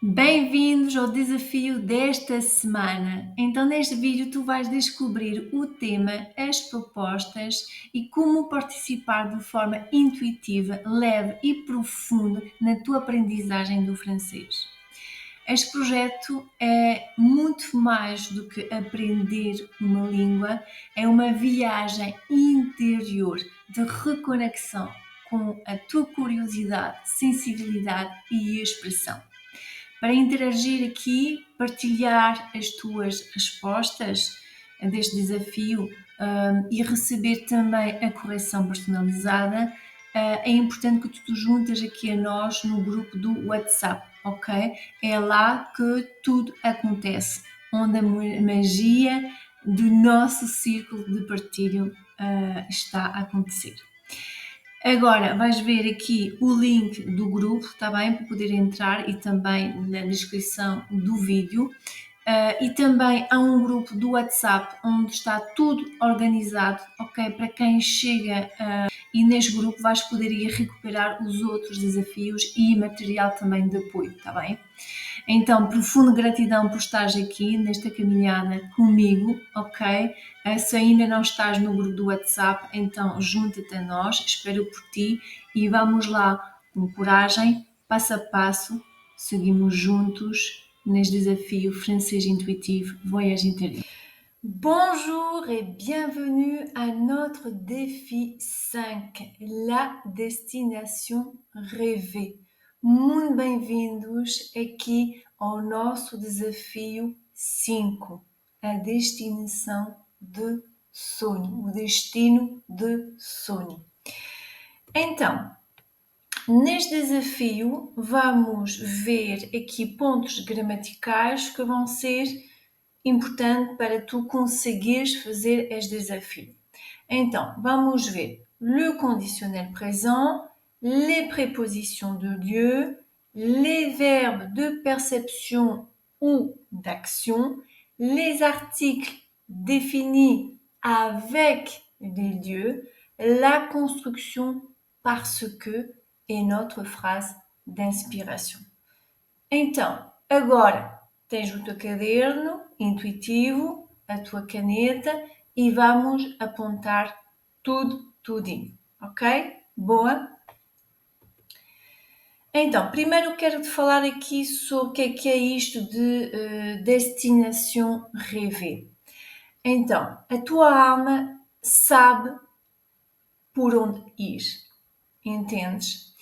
Bem-vindos ao desafio desta semana. Então, neste vídeo, tu vais descobrir o tema, as propostas e como participar de forma intuitiva, leve e profunda na tua aprendizagem do francês. Este projeto é muito mais do que aprender uma língua, é uma viagem interior de reconexão com a tua curiosidade, sensibilidade e expressão. Para interagir aqui, partilhar as tuas respostas deste desafio e receber também a correção personalizada, é importante que tu te juntas aqui a nós no grupo do WhatsApp, ok? É lá que tudo acontece, onde a magia do nosso círculo de partilho está a acontecer. Agora vais ver aqui o link do grupo, está bem? Para poder entrar e também na descrição do vídeo. E também há um grupo do WhatsApp onde está tudo organizado, ok? Para quem chega e neste grupo vais poder ir recuperar os outros desafios e material também de apoio, está bem? Então, profunda gratidão por estares aqui nesta caminhada comigo, ok? Se ainda não estás no grupo do WhatsApp, então junta-te a nós, espero por ti e vamos lá com coragem, passo a passo, seguimos juntos neste desafio francês intuitivo Voyage intérieur. Bonjour et bienvenue à notre défi 5, la destination rêvée. Muito bem-vindos aqui ao nosso desafio 5, a destinação de sonho, o destino de sonho. Então, neste desafio vamos ver aqui pontos gramaticais que vão ser importantes para tu conseguires fazer este desafio. Então, vamos ver le conditionnel présent, les prépositions de lieu, les verbes de perception ou d'action, les articles définis avec les lieux, la construction parce que et notre phrase d'inspiration. Então, agora tens o teu caderno intuitivo, a tua caneta e vamos apontar tudinho, ok? Boa? Então, primeiro quero-te falar aqui sobre o que é isto de destination rêvée. Então, a tua alma sabe por onde ir, entendes?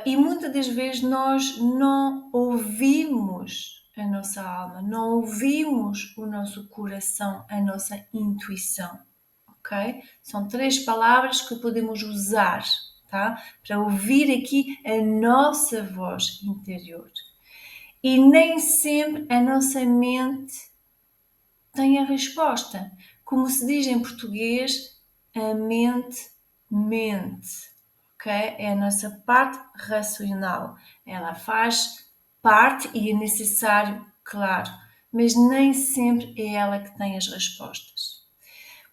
E muitas das vezes nós não ouvimos a nossa alma, não ouvimos o nosso coração, a nossa intuição, ok? São 3 palavras que podemos usar, tá? Para ouvir aqui a nossa voz interior. E nem sempre a nossa mente tem a resposta. Como se diz em português, a mente mente. Okay? É a nossa parte racional. Ela faz parte e é necessário, claro, mas nem sempre é ela que tem as respostas.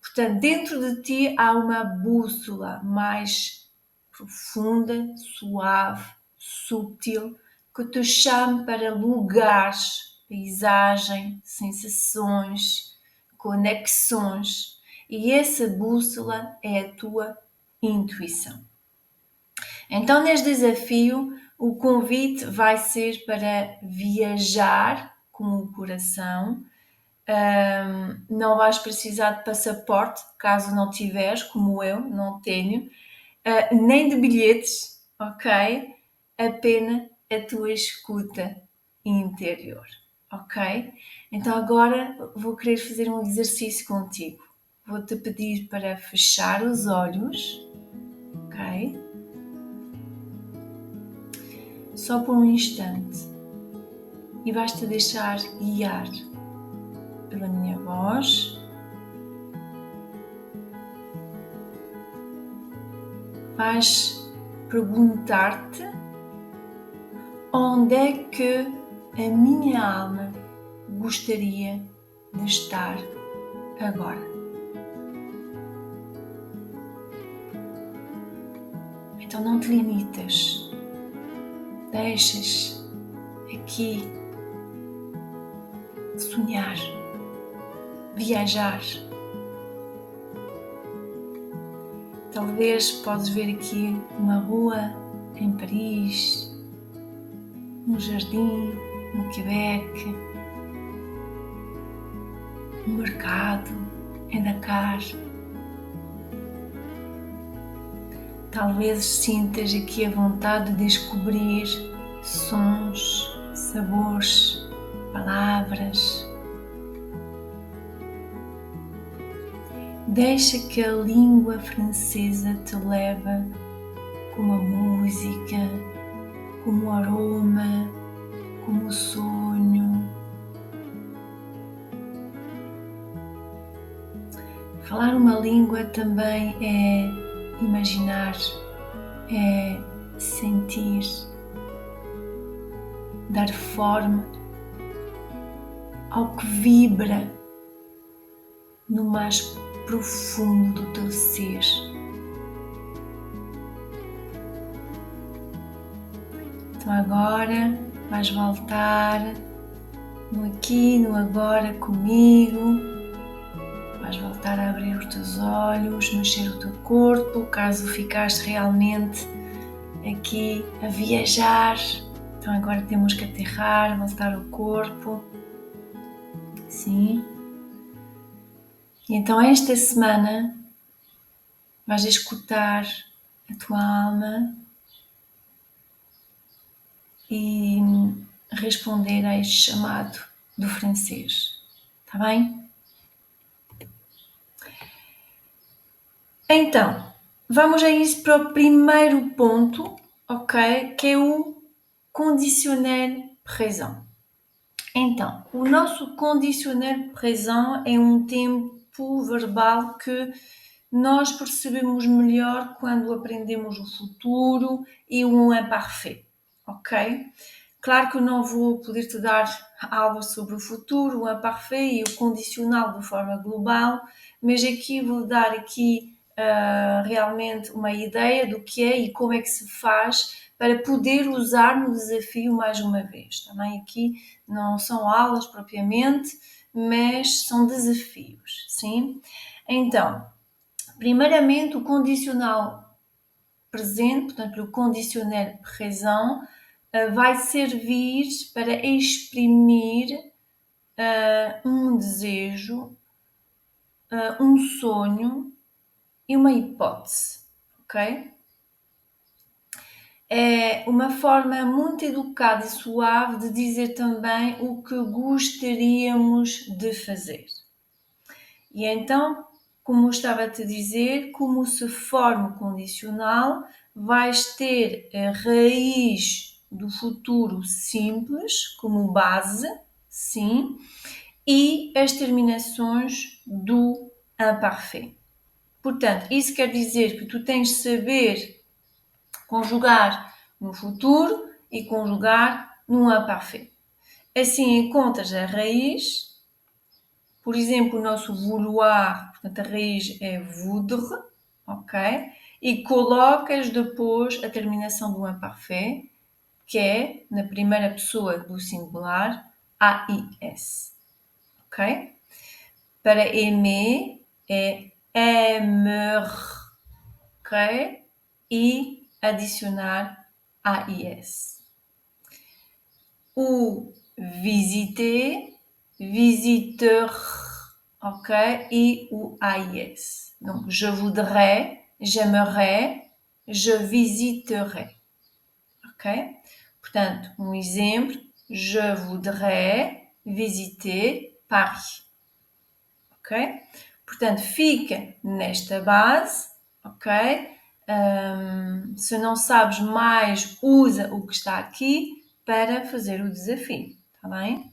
Portanto, dentro de ti há uma bússola mais profunda, suave, sutil, que te chama para lugares, paisagem, sensações, conexões. E essa bússola é a tua intuição. Então, neste desafio, o convite vai ser para viajar com o coração. Não vais precisar de passaporte, caso não tiveres, como eu, não tenho, nem de bilhetes, ok? Apenas a tua escuta interior, ok? Então agora vou querer fazer um exercício contigo. Vou-te pedir para fechar os olhos, ok? Só por um instante e vais-te deixar guiar pela minha voz. Vais perguntar-te onde é que a minha alma gostaria de estar agora. Então não te limitas, deixas aqui sonhar, viajar. Talvez podes ver aqui uma rua em Paris, um jardim no Quebec, um mercado em Dakar. Talvez sintas aqui a vontade de descobrir sons, sabores, palavras. Deixa que a língua francesa te leve como a música, como o aroma, como o sonho. Falar uma língua também é imaginar, é sentir, dar forma ao que vibra no mais profundo do teu ser. Então agora vais voltar no aqui, no agora comigo. Vais voltar a abrir os teus olhos, mexer o teu corpo, caso ficaste realmente aqui a viajar. Então agora temos que aterrar, voltar o corpo. Sim. E então esta semana vais escutar a tua alma e responder a este chamado do francês. Está bem? Então, vamos a isso para o primeiro ponto, ok? Que é o conditionnel présent. Então, o nosso conditionnel présent é um tempo verbal que nós percebemos melhor quando aprendemos o futuro e o imparfait, ok? Claro que eu não vou poder te dar aula sobre o futuro, o imparfait e o condicional de forma global, mas aqui vou dar aqui realmente uma ideia do que é e como é que se faz para poder usar no desafio mais uma vez. Também aqui não são aulas propriamente, mas são desafios, sim? Então, primeiramente o condicional presente, portanto o conditionnel présent, vai servir para exprimir um desejo, um sonho e uma hipótese, ok? É uma forma muito educada e suave de dizer também o que gostaríamos de fazer. E então, como eu estava a te dizer, como se forma o condicional, vais ter a raiz do futuro simples como base, sim, e as terminações do imparfait. Portanto, isso quer dizer que tu tens de saber conjugar no futuro e conjugar no imparfait. Assim encontras a raiz, por exemplo, o nosso vouloir, portanto a raiz é voudre, ok? E colocas depois a terminação do imparfait, que é na primeira pessoa do singular, AIS, ok? Para aimer é aimer, ok? E adicionar AIS. O visiter, visiteur, ok? E o AIS. Donc, je voudrais, j'aimerais, je visiterai, ok? Portanto, um exemplo, je voudrais visiter Paris, ok? Portanto, fica nesta base, ok? Se não sabes mais, usa o que está aqui para fazer o desafio, tá bem?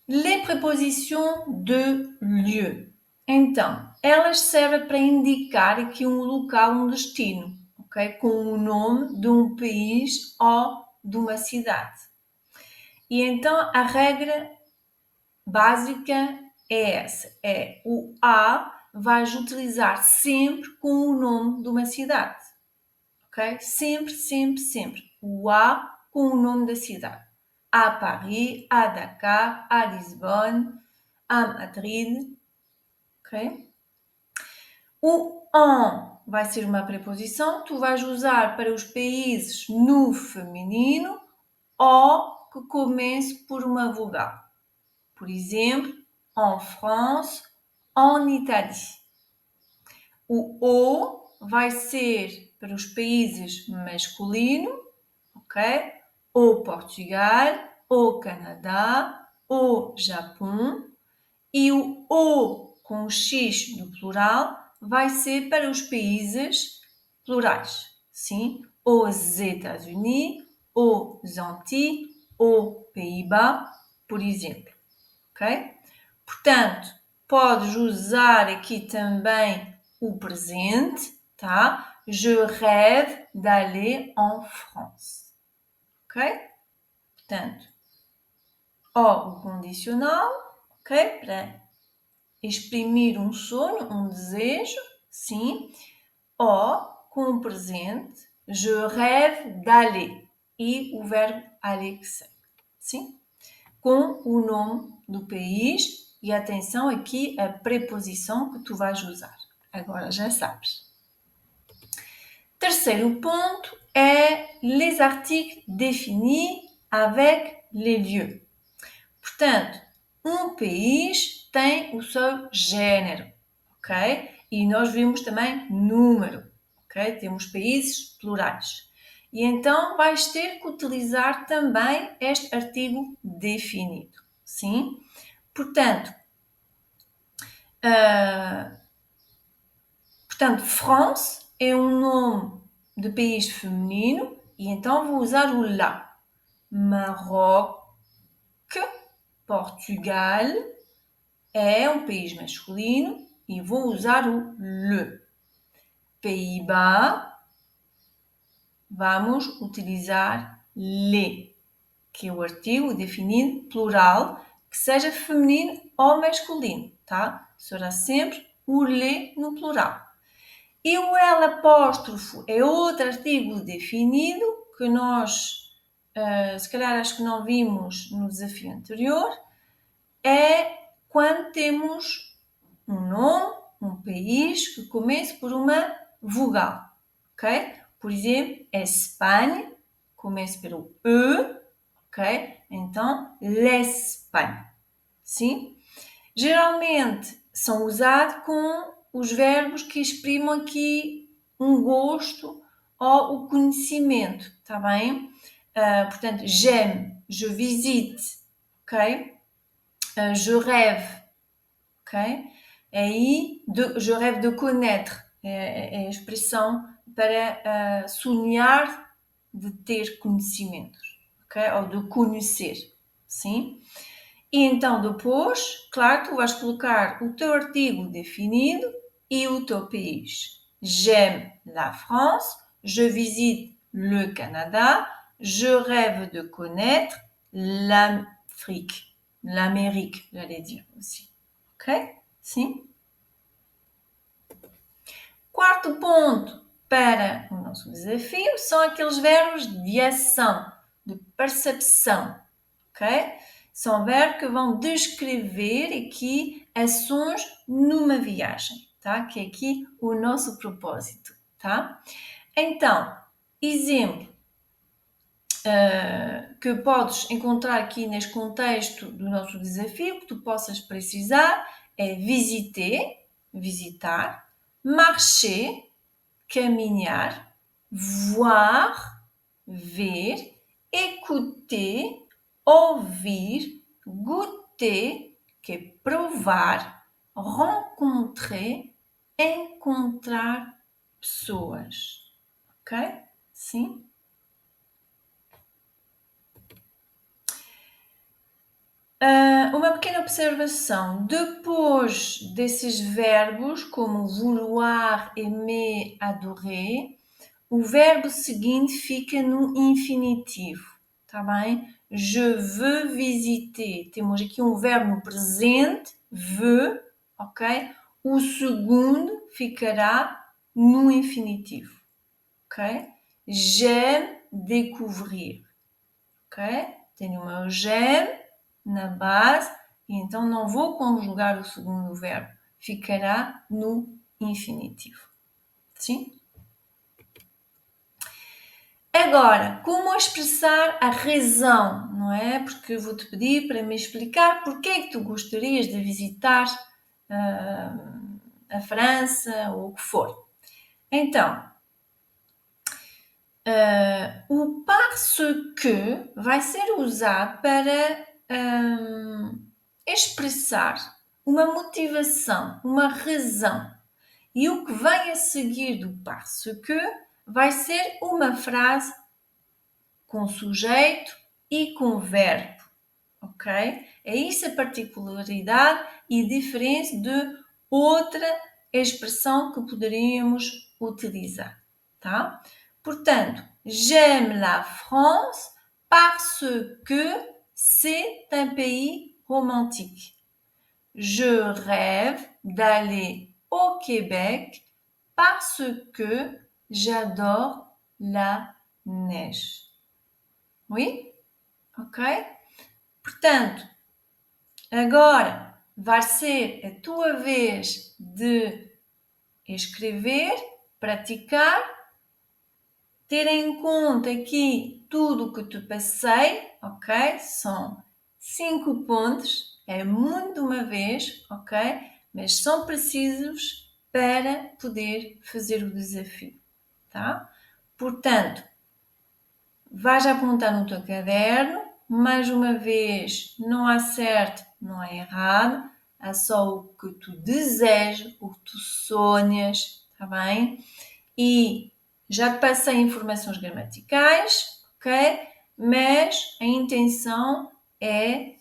Les prépositions de lieu. Então, elas servem para indicar aqui um local, um destino, ok? Com o nome de um país ou de uma cidade. E então, a regra básica é essa, é o A vais utilizar sempre com o nome de uma cidade, ok? Sempre, sempre, sempre. O A com o nome da cidade. À Paris, à Dakar, à Lisbonne, à Madrid. Ok? O en vai ser uma preposição, tu vais usar para os países no feminino ou que comece por uma vogal. Por exemplo, en France, en Italie. O O vai ser para os países masculino, ok? Ou Portugal, ou Canadá, ou Japão. E o O com o X no plural vai ser para os países plurais, sim? Os États-Unis, os Antilles, ou Pays-Bas, por exemplo, ok? Portanto, podes usar aqui também o presente, tá? Je rêve d'aller en France, ok? Portanto, o condicional, ok? Para exprimir um sonho, um desejo, sim. Ou com o presente, je rêve d'aller. E o verbo aller que segue, sim? Com o nome do país e atenção aqui a preposição que tu vais usar. Agora já sabes. Terceiro ponto é les articles définis avec les lieux. Portanto, um país tem o seu género, ok? E nós vimos também número, ok? Temos países plurais. E então vais ter que utilizar também este artigo definido, sim? Portanto, France é um nome de país feminino e então vou usar o la. Maroc, Portugal é um país masculino e vou usar o le. Pays-Bas, vamos utilizar les, que é o artigo definido plural, que seja feminino ou masculino, tá? Será sempre o les no plural. E o L apóstrofo é outro artigo definido que nós, se calhar acho que não vimos no desafio anterior, é quando temos um nome, um país que comece por uma vogal, ok? Por exemplo, Espanha, começa pelo E, ok? Então, l'Espagne, sim? Geralmente são usados com os verbos que exprimam aqui um gosto ou o conhecimento, tá bem? Portanto, j'aime, je visite, ok? Je rêve, ok? Aí, je rêve de connaître, é a expressão para sonhar de ter conhecimentos, ok? Ou de conhecer, sim? E então depois, claro, tu vais colocar o teu artigo definido e o teu país. J'aime la France, je visite le Canada, je rêve de connaître l'Afrique, l'Amérique, j'allais dire aussi. Ok? Sim? Quarto ponto para o nosso desafio são aqueles verbos de ação, de percepção. Ok? São verbos que vão descrever aqui ações numa viagem, tá? Que é aqui o nosso propósito, tá? Então, exemplo que podes encontrar aqui neste contexto do nosso desafio, que tu possas precisar, é visiter, visitar, marcher, caminhar, voir, ver, écouter, ouvir, goûter, que é provar, rencontrer, encontrar pessoas. Ok? Sim? Uma pequena observação. Depois desses verbos, como vouloir, aimer, adorer, o verbo seguinte fica no infinitivo, tá bem? Je veux visiter. Temos aqui um verbo no presente, veux, ok? O segundo ficará no infinitivo, ok? J'aime découvrir. ok? Tenho o meu j'aime na base e então não vou conjugar o segundo verbo. Ficará no infinitivo. Sim? Agora, como expressar a razão, não é? Porque eu vou-te pedir para me explicar porque é que tu gostarias de visitar a França ou o que for. Então, o parce que vai ser usado para expressar uma motivação, uma razão. E o que vem a seguir do parce que vai ser uma frase com sujeito e com verbo, ok? É isso a particularidade e diferença de outra expressão que poderíamos utilizar, tá? Portanto, j'aime la France parce que c'est un pays romantique. Je rêve d'aller au Québec parce que j'adore la neige. Oui? Ok? Portanto, agora vai ser a tua vez de escrever, praticar, ter em conta aqui tudo o que te passei, ok? São 5 pontos, é muito de uma vez, ok? Mas são precisos para poder fazer o desafio, tá? Portanto, vais apontar no teu caderno, mais uma vez, não há certo, não há errado, há só o que tu desejas, o que tu sonhas, está bem? E já te passei informações gramaticais, ok? Mas a intenção é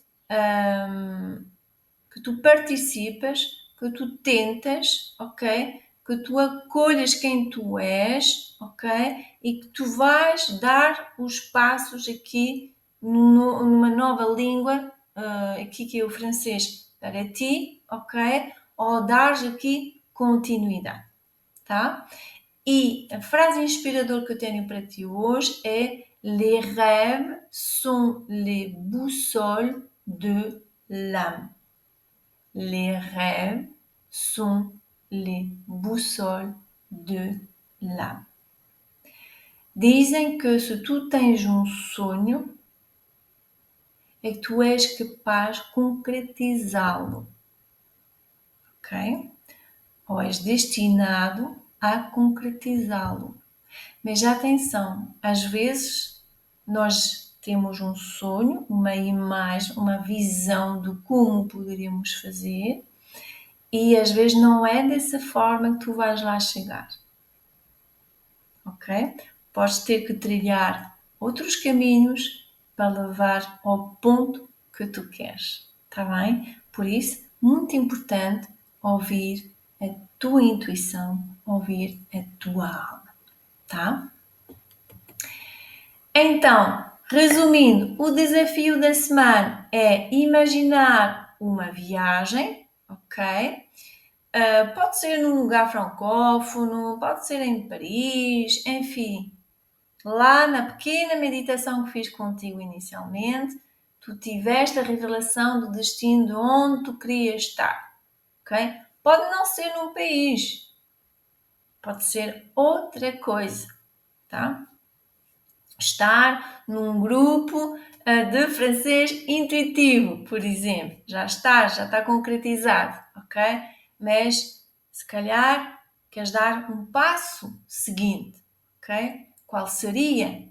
que tu participas, que tu tentas, ok? Que tu acolhas quem tu és, ok? E que tu vais dar os passos aqui numa nova língua, aqui que é o francês, para ti, ok? Ou dares aqui continuidade, tá? E a frase inspiradora que eu tenho para ti hoje é: Les rêves sont les boussoles de l'âme. Les rêves sont les boussoles de l'âme. Dizem que se tu tens um sonho, é que tu és capaz de concretizá-lo, ok? Ou és destinado a concretizá-lo. Mas atenção, às vezes nós temos um sonho, uma imagem, uma visão de como poderíamos fazer e às vezes não é dessa forma que tu vais lá chegar, ok? Podes ter que trilhar outros caminhos para levar ao ponto que tu queres, está bem? Por isso, muito importante ouvir a tua intuição, ouvir a tua alma, tá? Então, resumindo, o desafio da semana é imaginar uma viagem, ok? Pode ser num lugar francófono, pode ser em Paris, enfim. Lá na pequena meditação que fiz contigo inicialmente, tu tiveste a revelação do destino de onde tu querias estar, ok? Pode não ser num país, pode ser outra coisa, tá? Estar num grupo de francês intuitivo, por exemplo. Já está concretizado, ok? Mas se calhar queres dar um passo seguinte, ok? Qual seria?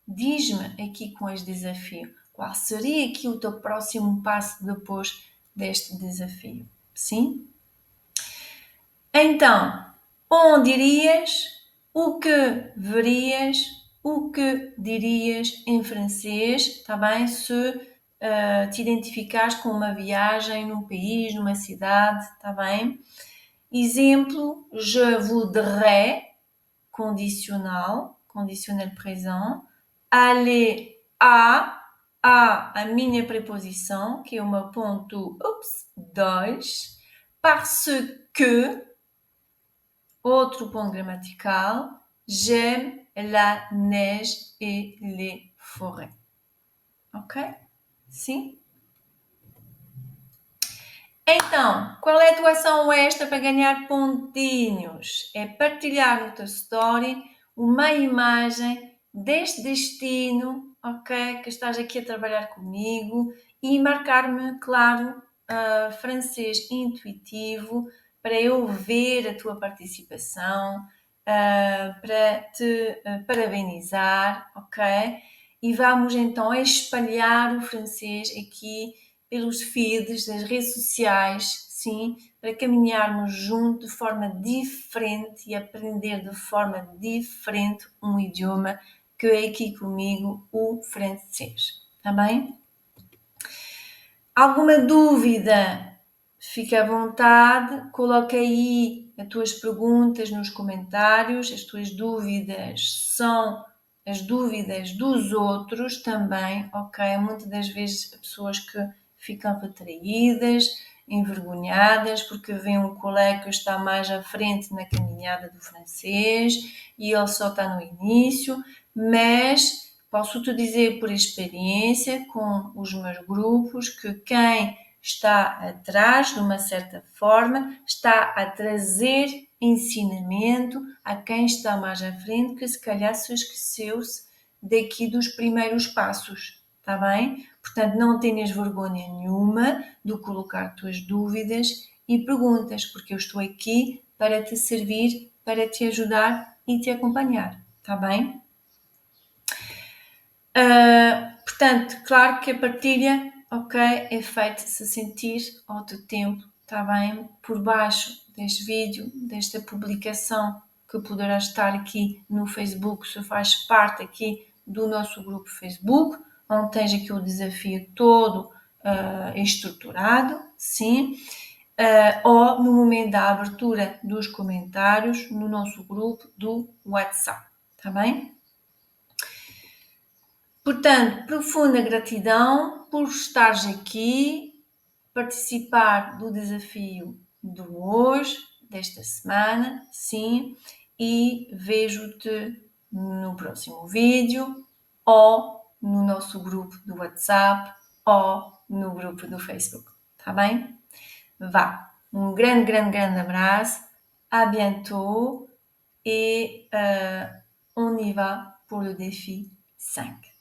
Diz-me aqui com este desafio. Qual seria aqui o teu próximo passo depois deste desafio? Sim? Então, onde irias? O que verias? O que dirias em francês? Está bem? Se te identificares com uma viagem num país, numa cidade, está bem? Exemplo, je voudrais, condicional, conditionnel présent, aller a minha preposição, que é o meu ponto, 2, parce que, outro ponto gramatical, j'aime la neige et les forêts. ok? Sim? Então, qual é a tua ação extra para ganhar pontinhos? É partilhar no teu story uma imagem deste destino, ok? Que estás aqui a trabalhar comigo e marcar-me, claro, francês intuitivo para eu ver a tua participação, para te parabenizar, ok? E vamos então espalhar o francês aqui pelos feeds das redes sociais, sim, para caminharmos junto de forma diferente e aprender de forma diferente um idioma que é aqui comigo o francês. Está bem? Alguma dúvida? Fica à vontade, coloca aí as tuas perguntas nos comentários, as tuas dúvidas são as dúvidas dos outros também, ok? Muitas das vezes pessoas que ficam retraídas, envergonhadas, porque vêem um colega que está mais à frente na caminhada do francês e ele só está no início, mas posso te dizer por experiência com os meus grupos que quem está atrás, de uma certa forma, está a trazer ensinamento a quem está mais à frente, que se calhar se esqueceu-se daqui dos primeiros passos, está bem? Portanto, não tenhas vergonha nenhuma de colocar tuas dúvidas e perguntas, porque eu estou aqui para te servir, para te ajudar e te acompanhar, está bem? Portanto, claro que a partilha, ok, é feita se sentir ao teu tempo, está bem? Por baixo deste vídeo, desta publicação que poderá estar aqui no Facebook, se faz parte aqui do nosso grupo Facebook, onde tens aqui o desafio todo estruturado, sim, ou no momento da abertura dos comentários no nosso grupo do WhatsApp, está bem? Portanto, profunda gratidão por estares aqui, participar do desafio de hoje, desta semana, sim, e vejo-te no próximo vídeo ou no nosso grupo do WhatsApp ou no grupo do Facebook, tá bem? Vá, um grande, grande, grande abraço, à bientôt et on y va pour le défi 5.